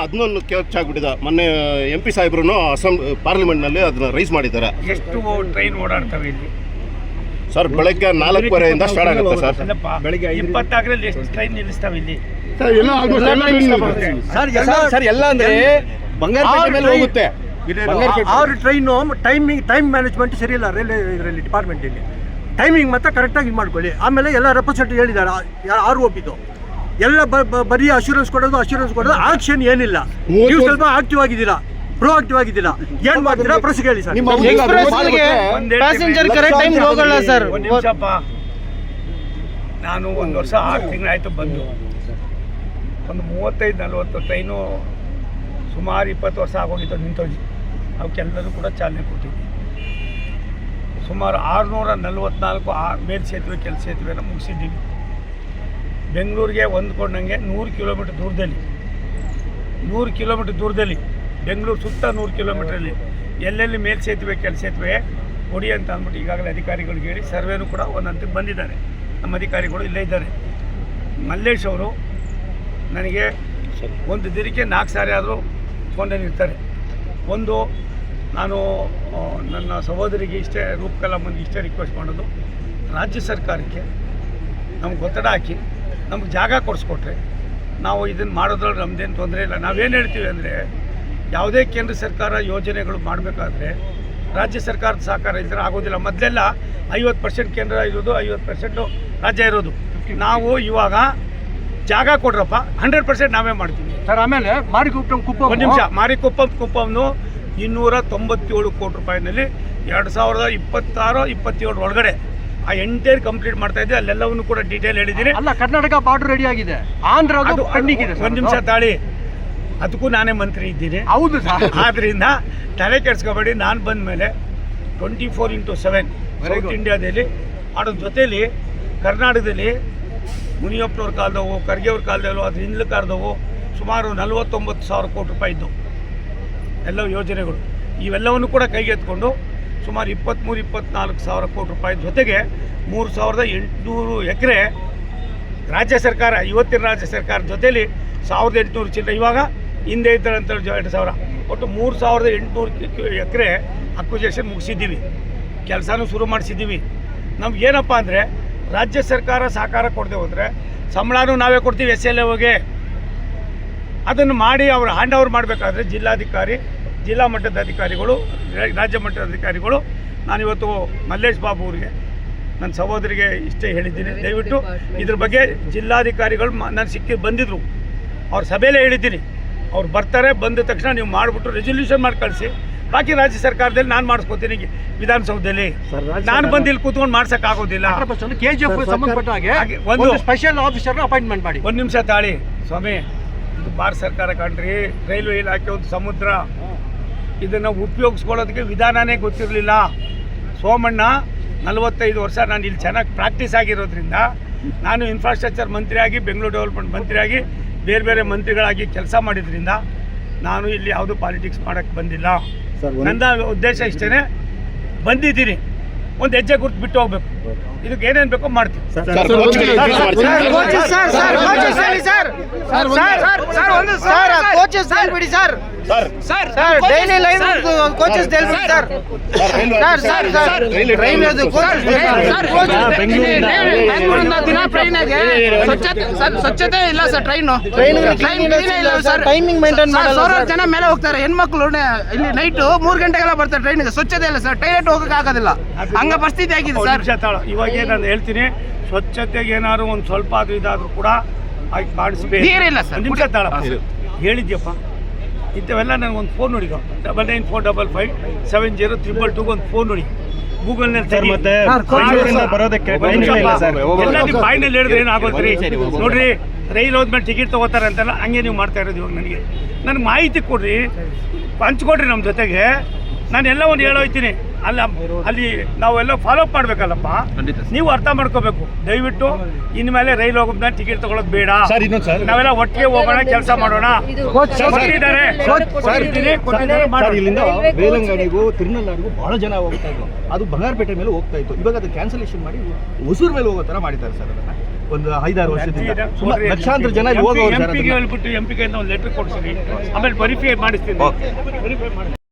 ಅದನ್ನೊಂದು ಕ್ಯಾಚ್ ಆಗಿಬಿಟ್ಟಿದೆ. ಮೊನ್ನೆ MP ಸಾಹೇಬ್ರು ಪಾರ್ಲಿಮೆಂಟ್ನಲ್ಲಿ ಅದನ್ನ ರೈಸ್ ಮಾಡಿದ್ದಾರೆ. ಎಷ್ಟು ಟ್ರೈನ್ ಓಡಾಡ್ತವೆ ಇಲ್ಲಿ ಸರ್? ಬೆಳಗ್ಗೆ 4:15 ಸ್ಟಾರ್ಟ್ ಆಗುತ್ತೆ ಸರ್. ಬೆಳಗ್ಗೆ 20 ಎಷ್ಟು ಟ್ರೈನ್ ನಿಲ್ಲಿಸ್ತಾವೆ ಇಲ್ಲಿ ಸರ್? ಎಲ್ಲ ಅಂದ್ರೆ ಬಂಗಾರಪೇಟೆ ಮೇಲೆ ಹೋಗುತ್ತೆ. 6 ಟ್ರೈನು ಟೈಮ್ ಮ್ಯಾನೇಜ್ಮೆಂಟ್ ಸರಿ ಇಲ್ಲ ರೈಲ್ವೆ ಇದರಲ್ಲಿ ಡಿಪಾರ್ಟ್ಮೆಂಟ್ ಇಲ್ಲಿ. ಟೈಮಿಂಗ್ ಮತ್ತೆ ಕರೆಕ್ಟಾಗಿ ಇದು ಮಾಡ್ಕೊಳ್ಳಿ. ಆಮೇಲೆ ಎಲ್ಲ ರೆಪ್ರೆಸೆಂಟೇಟಿವ್ ಹೇಳಿದ್ದಾರೆ ಯಾರು ಒಪ್ಪಿದ್ದು ಎಲ್ಲ ಬರೀ ಅಶ್ಯೂರೆನ್ಸ್ ಕೊಡೋದು ಆಕ್ಷನ್ ಏನಿಲ್ಲ. ನೀವು ಸ್ವಲ್ಪ ಆಕ್ಟಿವ್ ಆಗಿದ್ದೀರಾ, ಪ್ರೋ ಆಕ್ಟಿವ್ ಆಗಿದ್ದೀರಾ, ಏನ್ ಮಾಡ್ತೀರಾ ಪ್ರೆಸ್ಗೆ ಹೇಳಿ ಸರ್. ಪ್ಯಾಸೆಂಜರ್ ಕರೆಕ್ಟ್ ಟೈಮ್ ಹೋಗಲ್ಲ ಸರ್. ಒಂದು ನಿಮಿಷಪ್ಪ, ನಾನು 1 ವರ್ಷ 6 ತಿಂಗಳಾಯ್ತು ಬಂದು. ಒಂದು 35-40 ಟ್ರೈನು ಸುಮಾರು 20 ವರ್ಷ ಆಗೋಗಿತ್ತು ನಿಂತೋಗಿ. ಅವಕ್ಕೆಲ್ಲರೂ ಕೂಡ ಚಾಲನೆ ಕೊಟ್ಟಿದ್ವಿ. ಸುಮಾರು 644 ಮೇಲ್ಸೇತುವೆ ಕೆಲ ಸೇತುವೆನ ಮುಗಿಸಿದ್ದೀವಿ. ಬೆಂಗಳೂರಿಗೆ ಹೊಂದ್ಕೊಂಡಂಗೆ 100 ಕಿಲೋಮೀಟರ್ ದೂರದಲ್ಲಿ ಬೆಂಗಳೂರು ಸುತ್ತ 100 ಕಿಲೋಮೀಟ್ರಲ್ಲಿ ಎಲ್ಲೆಲ್ಲಿ ಮೇಲ್ಸೇತುವೆ ಕೆಲ ಸೇತುವೆ ಕೊಡಿ ಅಂತ ಅಂದ್ಬಿಟ್ಟು ಈಗಾಗಲೇ ಅಧಿಕಾರಿಗಳಿಗೆ ಹೇಳಿ ಸರ್ವೇನೂ ಕೂಡ ಒಂದು ಹಂತಕ್ಕೆ ಬಂದಿದ್ದಾರೆ. ನಮ್ಮ ಅಧಿಕಾರಿಗಳು ಇಲ್ಲೇ ಇದ್ದಾರೆ. ಮಲ್ಲೇಶ್ ಅವರು ನನಗೆ ಒಂದು ದಿನಕ್ಕೆ 4 ಸಾರಿ ಆದರೂ ಫೋನಲ್ಲಿ ಇರ್ತಾರೆ. ಒಂದು ನಾನು ನನ್ನ ಸಹೋದರಿಗೆ ಇಷ್ಟೇ ರೂಪಕಲಾಮನಿಗೆ ಇಷ್ಟೇ ರಿಕ್ವೆಸ್ಟ್ ಮಾಡೋದು, ರಾಜ್ಯ ಸರ್ಕಾರಕ್ಕೆ ನಮ್ಗೆ ಒತ್ತಡ ಹಾಕಿ ನಮ್ಗೆ ಜಾಗ ಕೊಡಿಸ್ಕೊಟ್ರೆ ನಾವು ಇದನ್ನು ಮಾಡೋದ್ರಲ್ಲಿ ನಮ್ಮದೇನು ತೊಂದರೆ ಇಲ್ಲ. ನಾವೇನು ಹೇಳ್ತೀವಿ ಅಂದರೆ, ಯಾವುದೇ ಕೇಂದ್ರ ಸರ್ಕಾರ ಯೋಜನೆಗಳು ಮಾಡಬೇಕಾದ್ರೆ ರಾಜ್ಯ ಸರ್ಕಾರದ ಸಹಕಾರ ಇದ್ದರೆ ಆಗೋದಿಲ್ಲ. ಮೊದಲೆಲ್ಲ 50% ಕೇಂದ್ರ ಇರೋದು, 50% ರಾಜ್ಯ ಇರೋದು. ನಾವು ಇವಾಗ ಜಾಗ ಕೊಡ್ರಪ್ಪ, 100% ನಾವೇ ಮಾಡ್ತೀವಿ ಸರ್. ಆಮೇಲೆ ಮಾರಿಕುಪ್ಪಂ ಒಂದು ನಿಮಿಷ, ಮಾರಿಕುಪ್ಪಂನು 297 ಕೋಟಿ ರೂಪಾಯಿನಲ್ಲಿ 2026-27 ಒಳಗಡೆ ಆ ಎಂಟೈರ್ ಕಂಪ್ಲೀಟ್ ಮಾಡ್ತಾ ಇದ್ದೆ. ಅಲ್ಲೆಲ್ಲವನ್ನು ಕೂಡ ಡೀಟೇಲ್ ಹೇಳಿದ್ದೀನಿ. ಅಲ್ಲ, ಕರ್ನಾಟಕ ಬಾರ್ಡರ್ ರೆಡಿ ಆಗಿದೆ, ಆಂಧ್ರ ಪೆಂಡಿಂಗ್ ಇದೆ. ಒಂದು ನಿಮಿಷ ತಾಳಿ, ಅದಕ್ಕೂ ನಾನೇ ಮಂತ್ರಿ ಇದ್ದೀನಿ. ಹೌದು ಸರ್. ಆದ್ದರಿಂದ ತಲೆ ಕೆಡಿಸ್ಕೋಬೇಡಿ. ನಾನು ಬಂದ ಮೇಲೆ 24/7 ಸೌತ್ ಇಂಡಿಯಾದಲ್ಲಿ ಮಾಡೋದ್ರ ಜೊತೆಯಲ್ಲಿ ಕರ್ನಾಟಕದಲ್ಲಿ ಮುನಿಯಪ್ಪನವ್ರ ಕಾಲದವು, ಖರ್ಗೆ ಅವ್ರ ಕಾಲದವು, ಅದ್ರ ಹಿಂದ್ಲ ಕಾಲದವು ಸುಮಾರು 49,000 ಕೋಟಿ ರೂಪಾಯಿ ಇದ್ದು ಎಲ್ಲ ಯೋಜನೆಗಳು. ಇವೆಲ್ಲವನ್ನು ಕೂಡ ಕೈಗೆತ್ಕೊಂಡು ಸುಮಾರು 23-24 ಸಾವಿರ ಕೋಟಿ ರೂಪಾಯಿ ಜೊತೆಗೆ 3,800 ಎಕರೆ ರಾಜ್ಯ ಸರ್ಕಾರ, ಇವತ್ತಿನ ರಾಜ್ಯ ಸರ್ಕಾರ ಜೊತೆಯಲ್ಲಿ 1,800 ಚಿಲ್ಲರೆ, ಇವಾಗ ಹಿಂದೆ ಇದ್ದರಂತ 2,000, ಒಟ್ಟು 3,800 ಎಕರೆ ಅಕ್ವಿಜೇಷನ್ ಮುಗಿಸಿದ್ದೀವಿ. ಕೆಲಸನೂ ಶುರು ಮಾಡಿಸಿದ್ದೀವಿ. ನಮ್ಗೇನಪ್ಪ ಅಂದರೆ, ರಾಜ್ಯ ಸರ್ಕಾರ ಸಹಕಾರ ಕೊಡದೆ ಹೋದರೆ ಸಂಬಳನೂ ನಾವೇ ಕೊಡ್ತೀವಿ SLA. ಅದನ್ನು ಮಾಡಿ ಅವರು ಹ್ಯಾಂಡ್ ಓವರ್ ಮಾಡಬೇಕಾದ್ರೆ ಜಿಲ್ಲಾಧಿಕಾರಿ, ಜಿಲ್ಲಾ ಮಟ್ಟದ ಅಧಿಕಾರಿಗಳು, ರಾಜ್ಯ ಮಟ್ಟದ ಅಧಿಕಾರಿಗಳು, ನಾನಿವತ್ತು ಮಲ್ಲೇಶ್ ಬಾಬು ಅವರಿಗೆ, ನನ್ನ ಸಹೋದರಿಗೆ ಇಷ್ಟೇ ಹೇಳಿದ್ದೀನಿ. ದಯವಿಟ್ಟು ಇದ್ರ ಬಗ್ಗೆ ಜಿಲ್ಲಾಧಿಕಾರಿಗಳು ನಾನು ಬಂದಿದ್ದರು, ಅವ್ರ ಸಭೆಯಲ್ಲೇ ಹೇಳಿದ್ದೀನಿ. ಅವ್ರು ಬರ್ತಾರೆ, ಬಂದ ತಕ್ಷಣ ನೀವು ಮಾಡಿಬಿಟ್ಟು ರೆಸೊಲ್ಯೂಷನ್ ಮಾಡಿ ಕಳಿಸಿ. ಬಾಕಿ ರಾಜ್ಯ ಸರ್ಕಾರದಲ್ಲಿ ನಾನು ಮಾಡಿಸ್ಕೊತೀನಿ ವಿಧಾನಸೌಧದಲ್ಲಿ. ನಾನು ಬಂದು ಇಲ್ಲಿ ಕೂತ್ಕೊಂಡು ಮಾಡ್ಸೋಕ್ಕಾಗೋದಿಲ್ಲ. KGF ಸಂಬಂಧಪಟ್ಟ ಹಾಗೆ ಒಂದು ಸ್ಪೆಷಲ್ ಆಫೀಸರ್ ಅಪಾಯಿಂಟ್ಮೆಂಟ್ ಮಾಡಿ. ಒಂದು ನಿಮಿಷ ತಾಳಿ ಸ್ವಾಮಿ, ಇದು ಭಾರತ ಸರ್ಕಾರ ಕಂಡ್ರಿ, ರೈಲ್ವೆ ಇಲಾಖೆ ಒಂದು ಸಮುದ್ರ. ಇದನ್ನು ಉಪಯೋಗಿಸ್ಕೊಳ್ಳೋದಕ್ಕೆ ವಿಧಾನನೇ ಗೊತ್ತಿರಲಿಲ್ಲ. ಸೋಮಣ್ಣ 45 ವರ್ಷ ನಾನು ಇಲ್ಲಿ ಚೆನ್ನಾಗಿ ಪ್ರಾಕ್ಟೀಸ್ ಆಗಿರೋದ್ರಿಂದ, ನಾನು ಇನ್ಫ್ರಾಸ್ಟ್ರಕ್ಚರ್ ಮಂತ್ರಿಯಾಗಿ, ಬೆಂಗಳೂರು ಡೆವಲಪ್ಮೆಂಟ್ ಮಂತ್ರಿಯಾಗಿ, ಬೇರೆ ಬೇರೆ ಮಂತ್ರಿಗಳಾಗಿ ಕೆಲಸ ಮಾಡಿದ್ರಿಂದ ನಾನು ಇಲ್ಲಿ ಯಾವುದೂ ಪಾಲಿಟಿಕ್ಸ್ ಮಾಡೋಕ್ಕೆ ಬಂದಿಲ್ಲ. ನನ್ನ ಉದ್ದೇಶ ಇಷ್ಟೇ, ಬಂದಿದ್ದೀನಿ, ಒಂದು ಹೆಜ್ಜೆ ಗುರ್ತು ಬಿಟ್ಟು ಹೋಗ್ಬೇಕು. ಇದಕ್ಕೆ ಏನೇನು ಬೇಕೋ ಮಾಡ್ತೀವಿ. Daily live coaches sir. ಸ್ವಚ್ಛತೆ ಇಲ್ಲ ಸರ್. ಟೈಮಿಂಗ್ ಮೇಂಟೈನ್ ಮಾಡಲ್ಲ. 1,000 ಜನ ಮೇಲೆ ಹೋಗ್ತಾರೆ, ಹೆಣ್ಮಕ್ಳು ಇಲ್ಲಿ ನೈಟ್ 3 ಗಂಟೆಗೆಲ್ಲ ಬರ್ತಾರೆ ಟ್ರೈನಿಗೆ. ಸ್ವಚ್ಛತೆ ಇಲ್ಲ ಸರ್, ಟೈಲೆಟ್ ಹೋಗಕ್ಕೆ ಆಗೋದಿಲ್ಲ, ಹಂಗ ಪರಿಸ್ಥಿತಿ ಆಗಿದೆ ಸರ್. ಇವಾಗ ನಾನು ಹೇಳ್ತೀನಿ, ಸ್ವಚ್ಛತೆಗೆ ಏನಾದ್ರು ಒಂದು ಸ್ವಲ್ಪ ಆದ್ರೂ ಇದಾದ್ರೂ ಕೂಡ ಮಾಡಿಸ್ಬೇಕು. ನಿಮಿಷ ತಾಳ ಹೇಳಿದ್ಯಪ್ಪ, ಇಂಥವೆಲ್ಲ ನನಗೆ ಒಂದು ಫೋನ್ ನೋಡಿ, 9945570222 ಒಂದು ಫೋನ್ ನೋಡಿ, ಗೂಗಲ್ನಲ್ಲಿ ಎಲ್ಲ ನೀವು ಬಾಯಿನಲ್ಲಿ ಹೇಳಿದ್ರೆ ಏನಾಗೋದ್ರಿ. ನೋಡ್ರಿ, ರೈಲ್ ಹೋದ್ಮೇಲೆ ಟಿಕೆಟ್ ತೊಗೋತಾರೆ ಅಂತೆಲ್ಲ ಹಂಗೆ ನೀವು ಮಾಡ್ತಾ ಇರೋದು. ಇವಾಗ ನನಗೆ ಮಾಹಿತಿ ಕೊಡ್ರಿ, ಹಂಚ್ಕೊಡ್ರಿ ನಮ್ಮ ಜೊತೆಗೆ. ನಾನು ಎಲ್ಲ ಒಂದು ಹೇಳೋಯ್ತೀನಿ. ಅಲ್ಲಿ ನಾವೆಲ್ಲ ಫಾಲೋ ಅಪ್ ಮಾಡಬೇಕಲ್ಲಪ್ಪ, ನೀವು ಅರ್ಥ ಮಾಡ್ಕೋಬೇಕು. ದಯವಿಟ್ಟು ಇನ್ಮೇಲೆ ರೈಲ್ ಹೋಗೋದನ್ನ ಟಿಕೆಟ್ ತಗೊಳ್ಳೋದು ಬೇಡ, ನಾವೆಲ್ಲ ಒಟ್ಟಿಗೆ ಹೋಗೋಣ, ಕೆಲಸ ಮಾಡೋಣ. ಇಲ್ಲಿಂದ ಬೇಲಂಗಾಡಿಗೂ ತಿರುನಲ್ಲಾಡಿಗೂ ಬಹಳ ಜನ ಹೋಗ್ತಾ ಇದ್ರು, ಅದು ಬಂಗಾರಪೇಟೆ ಮೇಲೆ ಹೋಗ್ತಾ ಇತ್ತು. ಇವಾಗ ಅದು ಕ್ಯಾನ್ಸಲೇಷನ್ ಮಾಡಿ ಹೊಸೂರು ಮೇಲೆ ಹೋಗೋ ಥರ ಮಾಡಿದ್ದಾರೆ ಸರ್ ಅದನ್ನು. ಒಂದು 5-6 ವರ್ಷದಿಂದ ಕೊಡ್ರಿ, ಲಕ್ಷಾಂತರ ಜನ ಇಲ್ಲಿ ಹೋಗೋರು ಸರ್ MP ಗೆ ಹೇಳ್ಬಿಟ್ಟು MP ಗೆ ಒಂದು ಲೆಟರ್ ಕೊಡ್ಸಿರಿ, ಆಮೇಲೆ ವೆರಿಫೈ ಮಾಡಿಸ್ತೀನಿ. ವೆರಿಫೈ ಮಾಡಿ